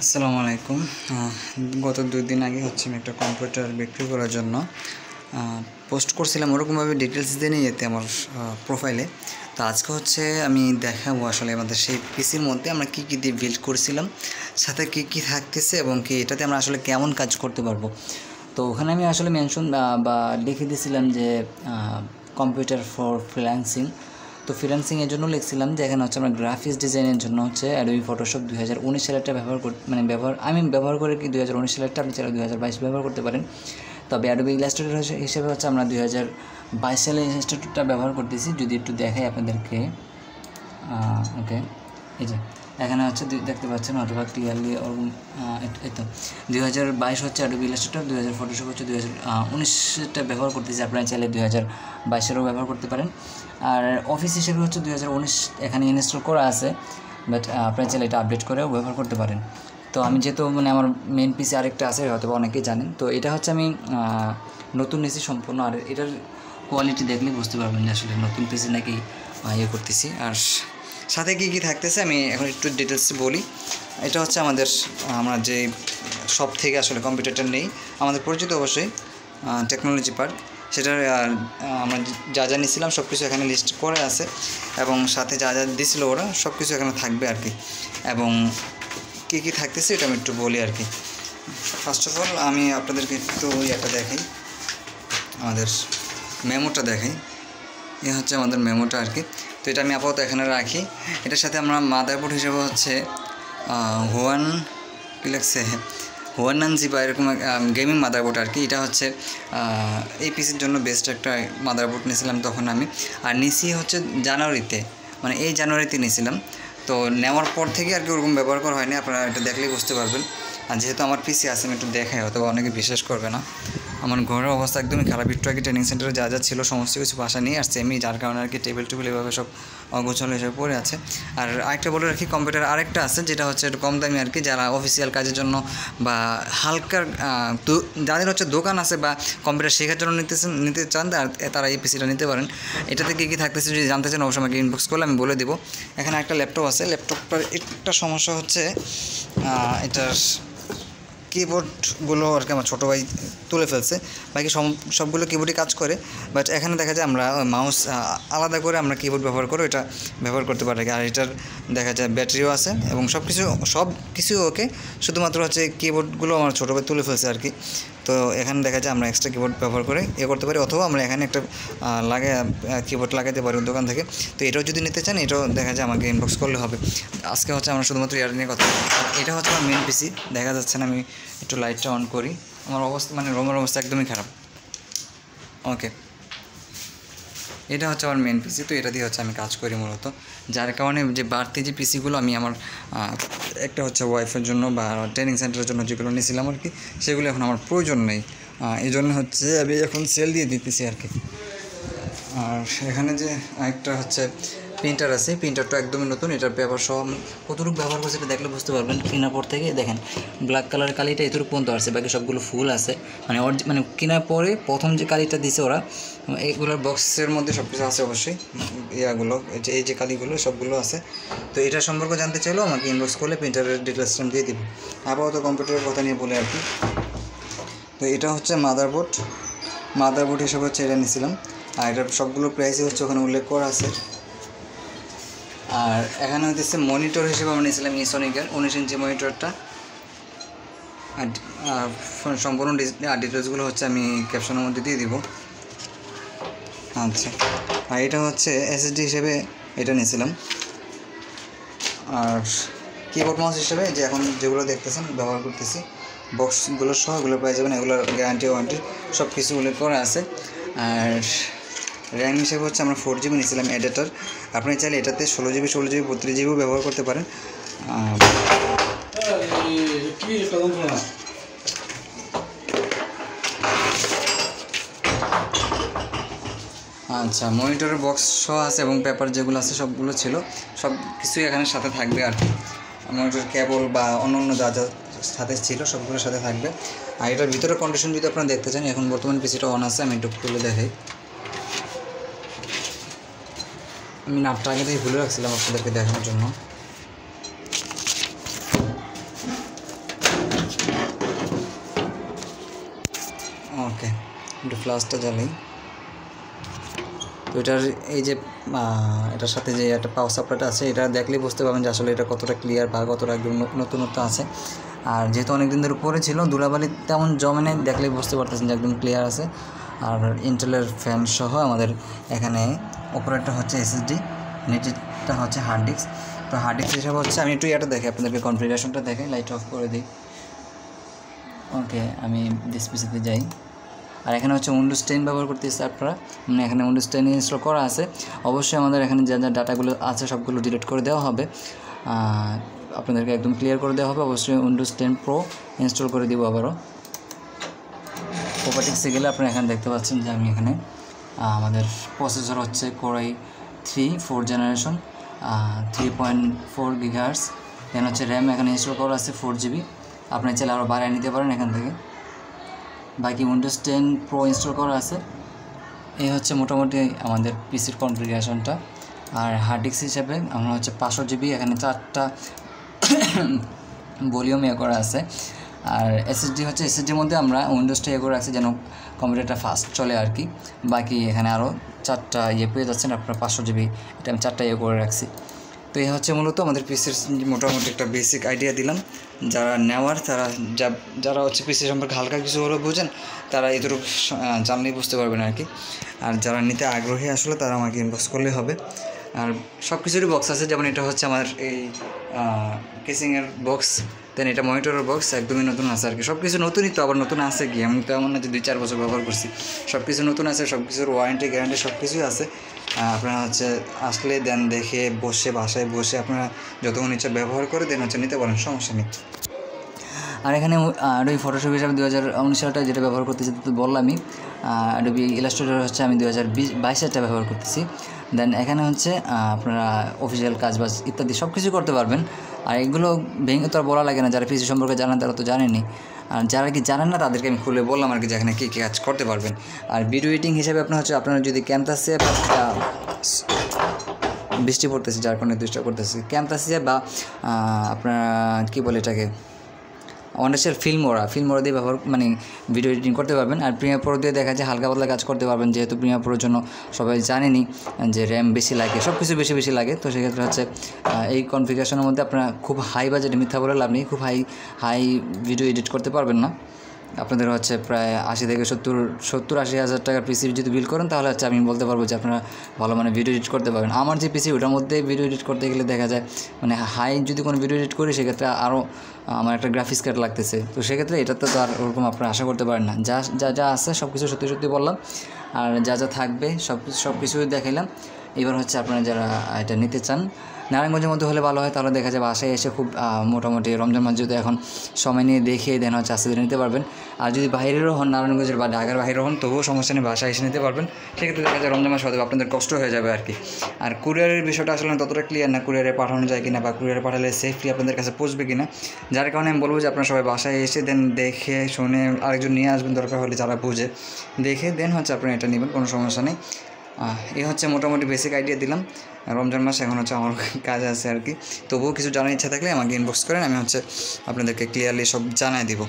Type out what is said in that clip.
আসসালামু আলাইকুম। গত 2 দিন আগে আমি একটা কম্পিউটার বিক্রি করার জন্য পোস্ট করছিলাম, ওরকমভাবে ডিটেলস দিয়ে নিয়ে যেতে আমার প্রোফাইলে। তো আজকে আমি দেখাবো আসলে আমাদের সেই পিসির মধ্যে আমরা কী কী দিয়ে বিল্ড করেছিলাম, সাথে কী কী থাকতেছে এবং কি এটাতে আমরা আসলে কেমন কাজ করতে পারবো। তো ওখানে আমি আসলে মেনশন বা লিখে দিয়েছিলাম যে কম্পিউটার ফর ফ্রিল্যান্সিং। তো ফ্রিল্যান্সিংয়ের জন্য লিখছিলাম যে এখানে আমরা গ্রাফিক্স ডিজাইনের জন্য অ্যাডোবি ফটোশপ 2019 সালেরটা আমি ব্যবহার করে কি 2019 সালেরটা, আপনি চাইলে 2022 ব্যবহার করতে পারেন। তবে অ্যাডোবি ইলাস্ট্রেটর হিসেবে আমরা 2022 সালে ইলাস্ট্রেটরটা ব্যবহার করতেছি। যদি একটু দেখাই আপনাদেরকে, ওকে, এই যে এখানে দেখতে পাচ্ছেন অথবা ক্লিয়ারলি এই তো 2022 অ্যাডোবি ইলাস্ট্রেটর, 2000 ফটোশপ 2019টা ব্যবহার করতেছি। আপনারা চাইলে 2022-এরও ব্যবহার করতে পারেন। আর অফিস হিসেবে 2019 এখানে ইনস্টল করা আছে, বাট আপনারা চাইলে এটা আপডেট করেও ব্যবহার করতে পারেন। তো আমি যেহেতু আমার মেন পিসি আরেকটা আছে, হয়তো অনেকেই জানেন। তো এটা আমি নতুন নিয়েছি সম্পূর্ণ। আর এটার কোয়ালিটি দেখলে বুঝতে পারবেন যে আসলে নতুন পিসি নাকি ইয়ে করতেছি। আর সাথে কী কী থাকতেছে আমি এখন একটু ডিটেলসে বলি। এটা আমরা যে শপ থেকে আসলে কম্পিউটারটা নেই, আমাদের পরিচিত অবশ্যই টেকনোলজি পার্ক, সেটার আমরা যা যা নিয়েছিলাম সব কিছু এখানে লিস্ট করে আছে, এবং সাথে যা যা দিয়েছিল ওরা সব কিছু এখানে থাকবে আর কি। এবং কী কী থাকতেছে এটা আমি একটু বলি আর কি। ফার্স্ট অফ অল আমি আপনাদেরকে একটু একটা দেখাই, আমাদের মেমোটা দেখাই। এ আমাদের মেমোটা আর কি। তো এটা আমি আপাতত এখানে রাখি। এটার সাথে আমরা মাদারবোর্ড হিসেবে হুয়ানানজি বা এরকম গেমিং মাদারবোর্ড আর কি। এটা এই পিসির জন্য বেস্ট একটা মাদারবোর্ড নিয়েছিলাম তখন আমি। আর নিছি জানুয়ারিতে, এই জানুয়ারিতে নিয়েছিলাম। তো নেওয়ার পর থেকে আর কি ওরকম ব্যবহার করা হয়নি, আপনারা এটা দেখলেই বুঝতে পারবেন। আর যেহেতু আমার পিসি আছে, আমি একটু দেখাই, হয়তো অনেকে বিশ্বাস করবে না। আমার ঘরের অবস্থা একদমই খারাপ। একটু আগে ট্রেনিং সেন্টারে যা যা ছিল সমস্ত কিছু বাসা নিয়ে আসছে আমি, যার কারণে আর কি টেবিল এভাবে সব অগোছালো হিসেবে পড়ে আছে। আর আরেকটা বলে রাখি, কম্পিউটার আরেকটা আছে যেটা একটু কম দামি আর কি, যারা অফিসিয়াল কাজের জন্য বা হালকা যাদের দোকান আছে বা কম্পিউটার শেখার জন্য নিতে চান, তারা এই পিসিটা নিতে পারেন। এটাতে কী কী থাকতেছে যদি জানতে চান অবশ্যই আমাকে ইনবক্স করলে আমি বলে দেবো। এখানে একটা ল্যাপটপ আছে। ল্যাপটপটার একটা সমস্যা এটার কিবোর্ডগুলো আর কি আমার ছোটো ভাই তুলে ফেলছে, বাকি সবগুলো কিবোর্ডই কাজ করে। বাট এখানে দেখা যায় আমরা মাউস আলাদা করে আমরা কিবোর্ড ব্যবহার করে এটা ব্যবহার করতে পারি। আর এটার দেখা যায় ব্যাটারিও আছে এবং সব কিছু ওকে, শুধুমাত্র কিবোর্ডগুলো আমার ছোটো ভাই তুলে ফেলছে আর কি। তো এখানে দেখা যায় আমরা এক্সট্রা কিবোর্ড ব্যবহার করে করতে পারি, অথবা আমরা এখানে একটা কিবোর্ড লাগাতে পারি দোকান থেকে। তো এটাও যদি নিতে চান, এটাও দেখা যায় আমাকে ইনবক্স করলে হবে। আজকে আমরা শুধুমাত্র ইয়ার নিয়ে কথা। এটা আমার মেন পিসি, দেখা যাচ্ছে না। আমি একটু লাইটটা অন করি। আমার অবস্থা রুমের অবস্থা একদমই খারাপ। ওকে, এটা আমার মেন পিসি। তো এটা দিয়ে আমি কাজ করি মূলত, যার কারণে যে বাড়তি যে পিসিগুলো আমি আমার একটা ওয়াইফের জন্য বা ট্রেনিং সেন্টারের জন্য যেগুলো নিয়েছিলাম আর কি, সেগুলো এখন আমার প্রয়োজন নেই। এই জন্য আমি এখন সেল দিয়ে দিতেছি আর কি। আর এখানে যে একটা প্রিন্টার আছে, প্রিন্টারটা একদমই নতুন। এটার ব্যবহার কতটুকু ব্যবহার করছে এটা দেখলে বুঝতে পারবেন। কেনার পর থেকে দেখেন ব্ল্যাক কালারের কালিটা এতটুকু পর্যন্ত আসছে, বাকি সবগুলো ফুল আছে। কেনার পরে প্রথম যে কালিটা দিছে ওরা, এইগুলোর বক্সের মধ্যে সব কিছু আছে অবশ্যই। এই যে কালিগুলো সবগুলো আছে। তো এটা সম্পর্কে জানতে চাইলেও আমাকে ইনবক্স করলে প্রিন্টারের ডিটেলসটা দিয়ে দিব। আপাতত কম্পিউটারের কথা নিয়ে বলে আর কি। তো এটা মাদারবোর্ড হিসেবে এটা নিয়েছিলাম। আর এটার সবগুলো প্রাইসই ওখানে উল্লেখ করা আছে। আর এখানে মনিটর হিসেবে আমরা নিয়েছিলাম এসোনিকের 19 ইঞ্চি মনিটরটা। আর সম্পূর্ণ ডিটেলসগুলো আমি ক্যাপশনের মধ্যে দিয়ে দিব। আচ্ছা, আর এটা এসএসডি হিসেবে এটা নিয়েছিলাম। আর কিবোর্ড মাউস হিসেবে যে এখন যেগুলো দেখতেছেন ব্যবহার করতেছি, বক্সগুলো সহ এগুলো পেয়ে যাবেন। এগুলোর গ্যারান্টি ওয়ারেন্টি সব কিছু উল্লেখ করা আছে। আর র্যাম হিসেবে আমরা 4GB নিয়েছিলাম অ্যাডাটার। আপনি চাইলে এটাতে 16GB 32GB ব্যবহার করতে পারেন। আচ্ছা, মনিটরের বক্স সহ আছে এবং পেপার যেগুলো আছে সবগুলো ছিল, সব কিছুই এখানে সাথে থাকবে আর কি। মনিটর কেবল বা অন্য যা যা সাথে ছিল সবগুলোর সাথে থাকবে। আর এটার ভিতরে কন্ডিশন যদি আপনারা দেখতে চান, এখন বর্তমান পিসিটা অন আছে, আমি একটু খুলে দেখাই। আমি নাপটা আগে থেকে ভুলে রাখছিলাম আপনাদেরকে দেখানোর জন্য। একটু ফ্ল্যাশটা জ্বালাই। তো এটার এই যে এটার সাথে যে একটা পাওয়ার সাপ্লাইটা আছে, এটা দেখলেই বুঝতে পারবেন যে আসলে এটা কতটা ক্লিয়ার বা কতটা একদম নতুনত্ব আছে। আর যেহেতু অনেক দিন ধরে পরে ছিল, ধুলাবালি তেমন জমে নেই, দেখলেই বুঝতে পারতেছেন যে একদম ক্লিয়ার আছে। আর ইন্টেলের ফ্যান সহ আমাদের এখানে অপারেটর হচ্ছে এসএসডি, নিচেরটা হচ্ছে হার্ড ডিস্ক। তো হার্ড ডিস্ক হিসাবে হচ্ছে, আমি একটু এটা দেখে আপনাদেরকে কনফিগারেশনটা দেখে লাইট অফ করে দিই। ওকে, আমি ডিসপিসিতে যাই। আর এখানে হচ্ছে উইন্ডোজ 10 ব্যবহার করতেছি আপনারা, মানে এখানে উইন্ডোজ 10 ইনস্টল করা আছে। অবশ্যই আমাদের এখানে যা যা ডাটাগুলো আছে সবগুলো ডিলিট করে দেওয়া হবে, আপনাদেরকে একদম ক্লিয়ার করে দেওয়া হবে। অবশ্যই উইন্ডোজ 10 প্রো ইনস্টল করে দিব আবারও। প্রপার্টিক্সে গেলে আপনারা এখানে দেখতে পাচ্ছেন যে আমি এখানে আমাদের প্রসেসর হচ্ছে Core i3 4th generation, 3.4 GHz। দেন হচ্ছে র্যাম এখানে ইনস্টল করা আছে 4GB, আপনি চাইলে আরও বাড়িয়ে নিতে পারেন এখান থেকে। বাকি উইন্ডোজ 10 প্রো ইনস্টল করা আছে। এই হচ্ছে মোটামুটি আমাদের পিসির কনফিগারেশনটা। আর হার্ড ডিস্ক হিসাবে আমরা হচ্ছে 500GB, এখানে 4টা ভলিউম করা আছে। আর এসএসডি হচ্ছে, এসএসডির মধ্যে আমরা উইন্ডোজটা করে রাখছি যেন কম্পিউটারটা ফাস্ট চলে আর কি। বাকি এখানে আরও 4টা পেয়ে যাচ্ছেন আপনারা 500GB, এটা আমি 4টা করে রাখছি। তো এই হচ্ছে মূলত আমাদের পিসির মোটামুটি একটা বেসিক আইডিয়া দিলাম। যারা নেওয়ার যারা হচ্ছে পিসি সম্পর্কে হালকা কিছু হলেও বোঝেন, তারা এটুকু জানলেই বুঝতে পারবেন আর কি। আর যারা নিতে আগ্রহী আসলে তারা আমাকে ইনবক্স করলেই হবে। আর সব কিছুরই বক্স আছে, যেমন এটা হচ্ছে আমার এই কেসিংয়ের বক্স, দেন এটা মনিটরের বক্স একদমই নতুন আছে আর কি। সব কিছু নতুনই, তো আবার নতুন আছে কি, আমি তো এমন না যে 2-4 বছর ব্যবহার করছি। সব কিছু নতুন আছে, সব কিছুর ওয়ারেন্টি গ্যারান্টি সব কিছুই আছে। আপনারা হচ্ছে আসলে দেন দেখে বসে বাসায় বসে আপনারা যতক্ষণ ইচ্ছা ব্যবহার করে দেন হচ্ছে নিতে পারেন, সমস্যা নেই। আর এখানে অ্যাডোবি ফটোশপ হিসাবে 2019 সালটা যেটা ব্যবহার করতেছি তো বললামই। অ্যাডোবি ইলাস্ট্রেটর হচ্ছে আমি 2022 সালটা ব্যবহার করতেছি। দেন এখানে হচ্ছে আপনারা অফিসিয়াল কাজবাজ ইত্যাদি সব কিছু করতে পারবেন। আর এগুলো ভেঙে তো আর বলা লাগে না, যারা পিসি সম্পর্কে জানেন তারা তো জানেনি। আর যারা কি জানেন না তাদেরকে আমি খুলে বললাম আর কি, যেখানে কী কী কাজ করতে পারবেন। আর ভিডিও এডিটিং হিসাবে আপনারা যদি ক্যামতাসিয়া বৃষ্টি পড়তেছে যার কারণে ডিস্টার্ব করতেছে, ক্যামতাসিয়া বা আপনারা কী বলে এটাকে অনেকের ফিল্মোরা দিয়ে ব্যবহার মানে ভিডিও এডিটিং করতে পারবেন। আর প্রিমিয়ার প্রো দিয়ে দেখা যায় হালকা পাতলা কাজ করতে পারবেন, যেহেতু প্রিমিয়ার প্রোর জন্য সবাই জানেনি যে র্যাম বেশি লাগে, সব কিছু বেশি লাগে। তো সেক্ষেত্রে হচ্ছে এই কনফিগারেশনের মধ্যে আপনারা খুব হাই বাজেটে, মিথ্যা বলে লাভ নেই, খুব হাই ভিডিও এডিট করতে পারবেন না। আপনাদের হচ্ছে প্রায় 80 থেকে 70-80 হাজার টাকার পিসি যদি বিল করেন, তাহলে হচ্ছে আমি বলতে পারবো যে আপনারা ভালো মানে ভিডিও এডিট করতে পারবেন। আমার যে পিসি ওটার মধ্যে ভিডিও এডিট করতে গেলে দেখা যায় মানে হাই যদি কোনো ভিডিও এডিট করি সেক্ষেত্রে আরও আমার একটা গ্রাফিক্স কার্ড লাগতেছে। তো সেক্ষেত্রে এটাতে তো আর ওরকম আপনারা আশা করতে পারেন না। যা আছে সব কিছু সত্যি বললাম, আর যা থাকবে সব কিছু দেখাইলাম। এবার হচ্ছে আপনারা যারা এটা নিতে চান নারায়ণগঞ্জের মধ্যে হলে ভালো হয়, তাহলে দেখা যায় বাসায় এসে খুব মোটামুটি রমজান মাস যেহেতু এখন সময় নিয়ে দেখে দেন হচ্ছে আস্তে ধীরে নিতে পারবেন। আর যদি বাইরেরও হন, নারায়ণগঞ্জের বা ঢাকার বাইরেও হন, তবুও সমস্যা নেই, বাসায় এসে নিতে পারবেন। সেক্ষেত্রে দেখা যায় রমজান মাস হয়তো আপনাদের কষ্ট হয়ে যাবে আর কি। আর কুরিয়ারের বিষয়টা আসলে ততটা ক্লিয়ার না, কুরিয়ারে পাঠানো যায় কিনা বা কুরিয়ারে পাঠালে সেফলি আপনাদের কাছে পৌঁছবে কিনা, যার কারণে আমি বলবো যে আপনারা সবাই বাসায় এসে দেন দেখে শুনে আরেকজন নিয়ে আসবেন, দরকার হলে যারা বুঝে দেখে দেন হচ্ছে আপনারা এটা নেবেন, কোনো সমস্যা নেই। এই হচ্ছে মোটামুটি বেসিক আইডিয়া দিলাম। রমজান মাস এখন হচ্ছে আমার কাজ আছে আর কি, তবুও কিছু জানার ইচ্ছা থাকলে আমাকে ইনবক্স করেন, আমি হচ্ছে আপনাদেরকে ক্লিয়ারলি সব জানাই দিব।